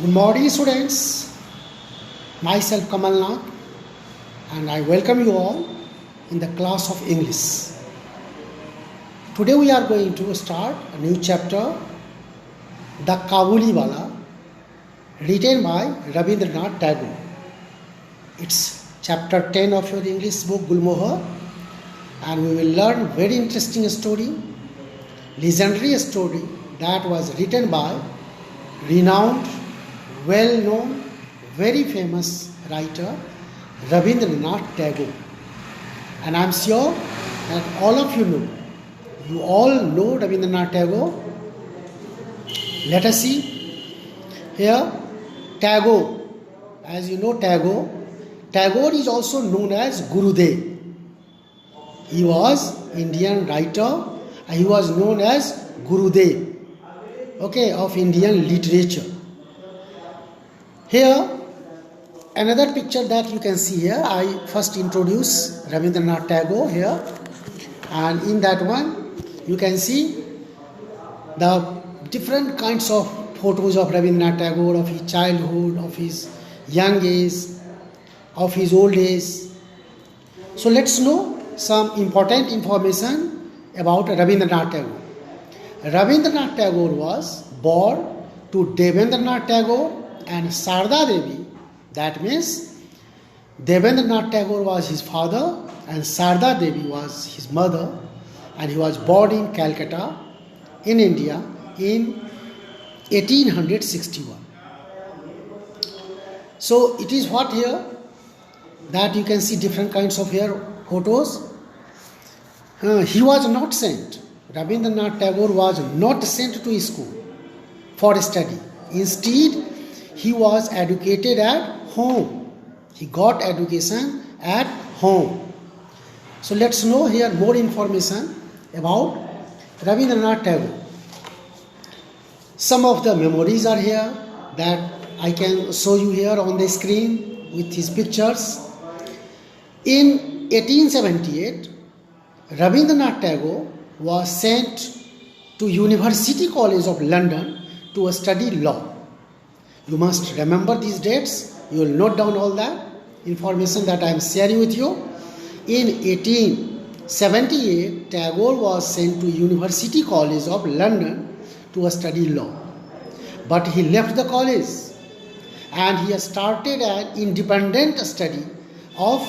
Good morning, students. Myself Kamal Nath, and I welcome you all in the class of English. Today we are going to start a new chapter, The Kabuliwala, written by Rabindranath Tagore. It's chapter 10 of your English book Gulmohar, and we will learn very interesting story, legendary story that was written by renowned, well-known, very famous writer Rabindranath Tagore. And I am sure that all of you know. You all know Rabindranath Tagore. Let us see here. Tagore, as you know, Tagore is also known as Gurudev. He was Indian writer. He was known as Gurudev, of Indian literature. Here, another picture that you can see here. I first introduce Rabindranath Tagore here, and in that one you can see the different kinds of photos of Rabindranath Tagore, of his childhood, of his young age, of his old age. So let's know some important information about Rabindranath Tagore. Rabindranath Tagore was born to Devendranath Tagore and Sarda Devi. That means Devendranath Tagore was his father and Sarda Devi was his mother, and he was born in Calcutta in India in 1861. So it is what here that you can see different kinds of here photos. He was not sent. Rabindranath Tagore was not sent to school for study. Instead, he was educated at home. He got education at home. So let's know here more information about Rabindranath Tagore. Some of the memories are here that I can show you here on the screen with his pictures. In 1878, Rabindranath Tagore was sent to University College of London to study law. You must remember these dates. You will note down all that information that I am sharing with you. In 1878, Tagore was sent to University College of London to study law. But he left the college and he started an independent study of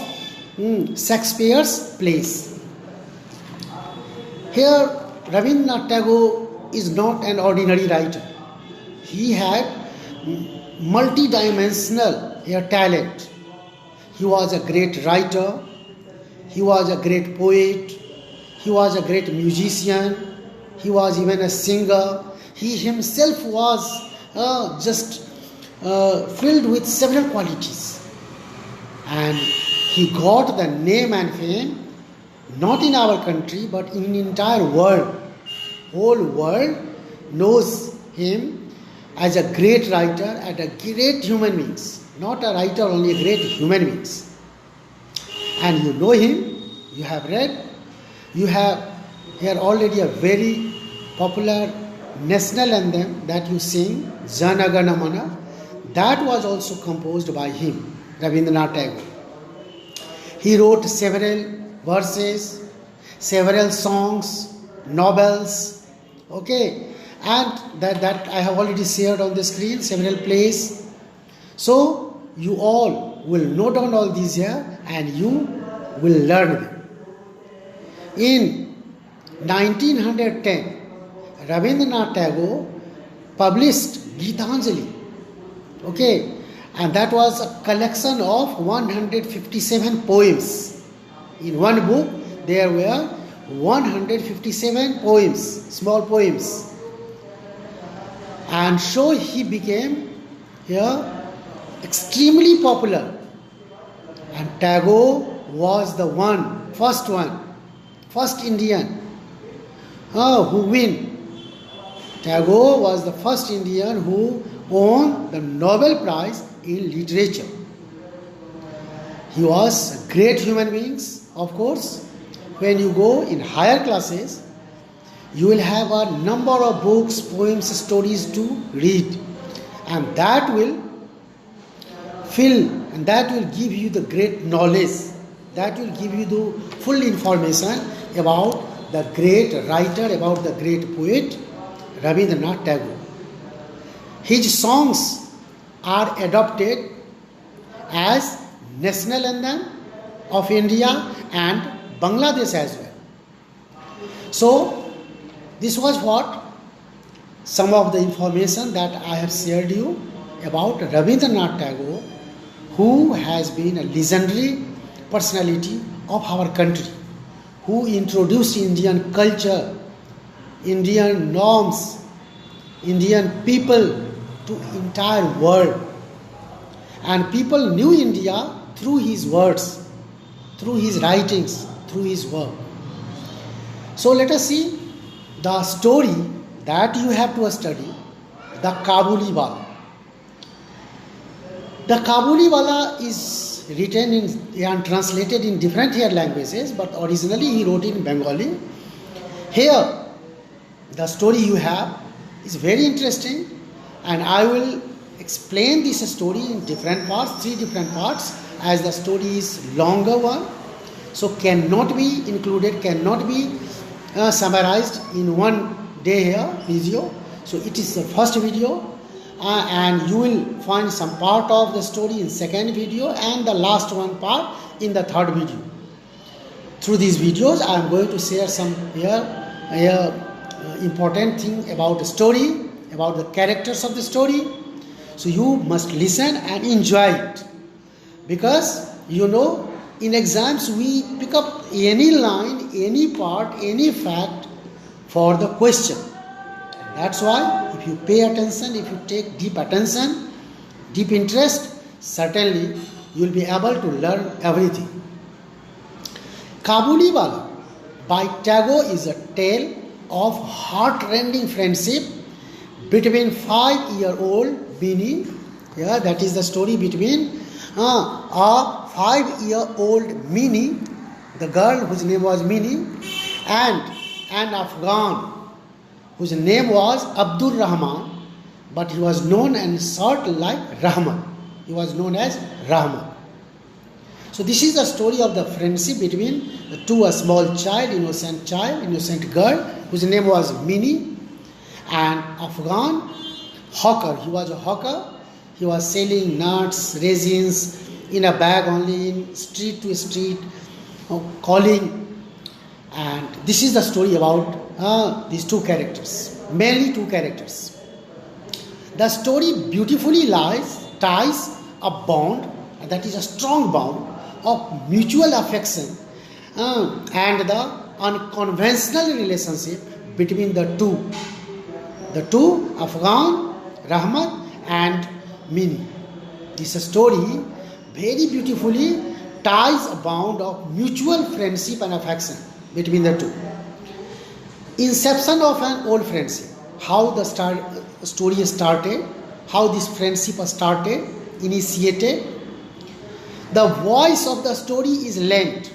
Shakespeare's plays. Here, Rabindranath Tagore is not an ordinary writer. He had multi-dimensional talent. He was a great writer. He was a great poet. He was a great musician. He was even a singer. He himself was filled with several qualities. And he got the name and fame not in our country but in the entire world. Whole world knows him as a great writer and a great human beings. Not a writer, only a great human beings. And you know him, you have read, you have here already a very popular national anthem that you sing, Jana Gana Mana. That was also composed by him, Rabindranath Tagore. He wrote several verses, several songs, novels, and that I have already shared on the screen, several plays. So you all will note down all these here and you will learn them. In 1910, Rabindranath Tagore published Gitanjali, and that was a collection of 157 poems. In one book, there were 157 poems, small poems. And so he became extremely popular. And Tagore was the first Indian who win. Tagore was the first Indian who won the Nobel Prize in Literature. He was a great human being, of course. When you go in higher classes, you will have a number of books, poems, stories to read. and that will fill and that will give you the great knowledge, that will give you the full information about the great writer, about the great poet Rabindranath Tagore. His songs are adopted as national anthem of India and Bangladesh as well. So this was what some of the information that I have shared you about Rabindranath Tagore, who has been a legendary personality of our country, who introduced Indian culture, Indian norms, Indian people to entire world. And people knew India through his words, through his writings, through his work. So let us see the story that you have to study, the Kabuliwala. The Kabuliwala is written in and translated in different here languages, but originally he wrote in Bengali. Here, the story you have is very interesting, and I will explain this story in different parts, 3 different parts, as the story is longer one, so cannot be included, cannot be summarized in one day here video. So it is the first video, and you will find some part of the story in second video and the last one part in the third video. Through these videos I am going to share some important thing about the story, about the characters of the story. So you must listen and enjoy it, because you know in exams we pick up any line, any part, any fact for the question. That's why if you pay attention, if you take deep attention, deep interest, certainly you will be able to learn everything. Kabuliwala by Tagore is a tale of heart-rending friendship between 5-year-old Minnie, that is the story between a 5-year-old Minnie, the girl whose name was Minnie, and an Afghan whose name was Abdul Rahman, but he was known and short like Rahman. He was known as Rahman. So this is the story of the friendship between the two, a small child, innocent girl, whose name was Minnie, and Afghan hawker. He was a hawker. He was selling nuts, raisins in a bag only, in street to street, calling. And this is the story about these two characters, mainly two characters. The story beautifully ties a bond, that is a strong bond of mutual affection and the unconventional relationship between the two Afghan, Rahmat and Minnie. This story very beautifully ties a bond of mutual friendship and affection between the two. Inception of an old friendship, how the story started, how this friendship started, initiated. The voice of the story is lent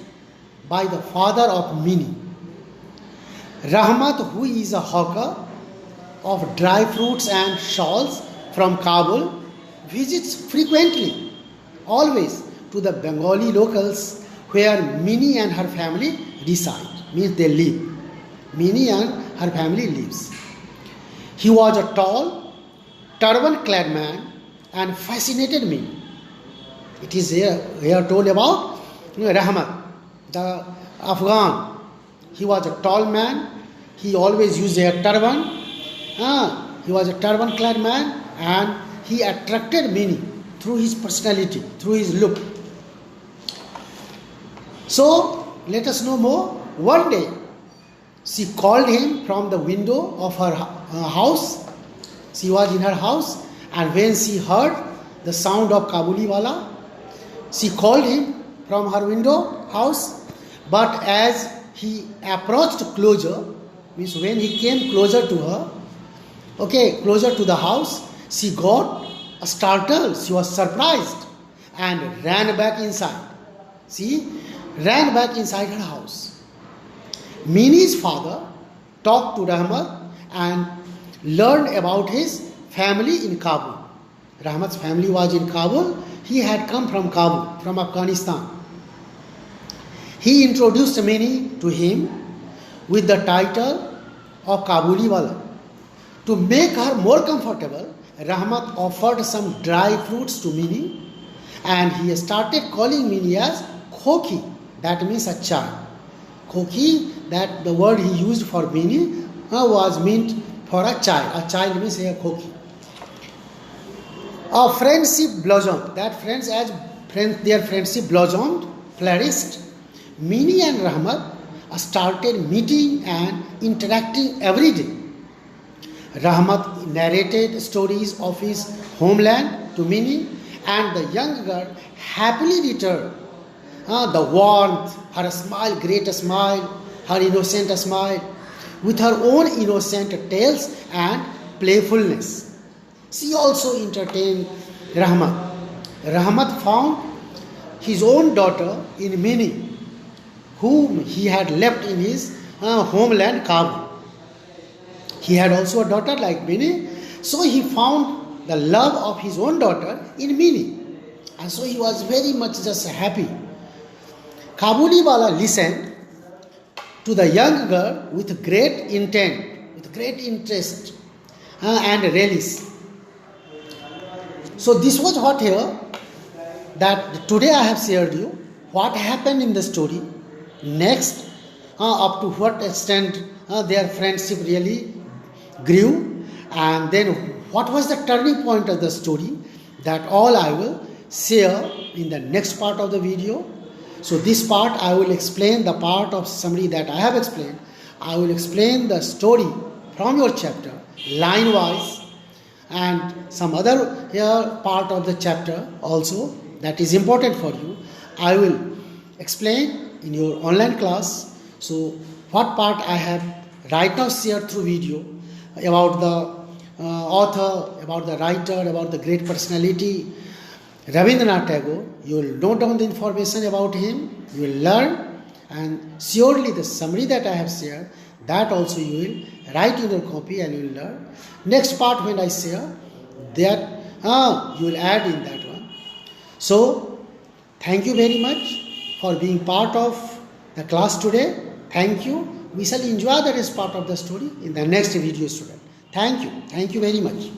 by the father of Minnie. Rahmat, who is a hawker of dry fruits and shawls from Kabul, visits frequently, always, to the Bengali locals where Minnie and her family reside, means they live. Minnie and her family lives. He was a tall, turban-clad man and fascinated me. It is here told about Rahmat, the Afghan. He was a tall man. He always used a turban. He was a turban-clad man, and he attracted Minnie through his personality, through his look. So let us know more. One day, she called him from the window of her house. She was in her house, and when she heard the sound of Kabuliwala, she called him from her window house. But as he approached closer, means when he came closer to her, closer to the house, she got startled. She was surprised and ran back inside. She ran back inside her house. Minnie's father talked to Rahmat and learned about his family in Kabul. Rahmat's family was in Kabul. He had come from Kabul, from Afghanistan. He introduced Minnie to him with the title of Kabuliwala. To make her more comfortable, Rahmat offered some dry fruits to Minnie, and he started calling Minnie as Khoki. That means a child. Khoki, that the word he used for Minnie was meant for a child. A child means a Khoki. A friendship blossomed. That their friendship blossomed, flourished. Minnie and Rahmat started meeting and interacting every day. Rahmat narrated stories of his homeland to Minnie, and the young girl happily returned the warmth, her smile, great smile, her innocent smile, with her own innocent tales and playfulness. She also entertained Rahmat. Rahmat found his own daughter in Minnie, whom he had left in his homeland Kabul. He had also a daughter like Minnie, so he found the love of his own daughter in Minnie, and so he was very much just happy. Kabuliwala listened to the young girl with great intent, with great interest and relish. So this was what here that today I have shared you what happened in the story. Next, up to what extent their friendship really grew, and then what was the turning point of the story, that all I will share in the next part of the video. So this part I will explain the part of summary that I have explained. I will explain the story from your chapter line wise, and some other here part of the chapter also that is important for you I will explain in your online class. So what part I have right now shared through video about the author, about the writer, about the great personality Rabindranath Tagore, you will note down the information about him, you will learn, and surely the summary that I have shared, that also you will write in your copy and you will learn. Next part when I share, that you will add in that one. So thank you very much for being part of the class today. Thank you. We shall enjoy the rest part of the story in the next video, student. Thank you. Thank you very much.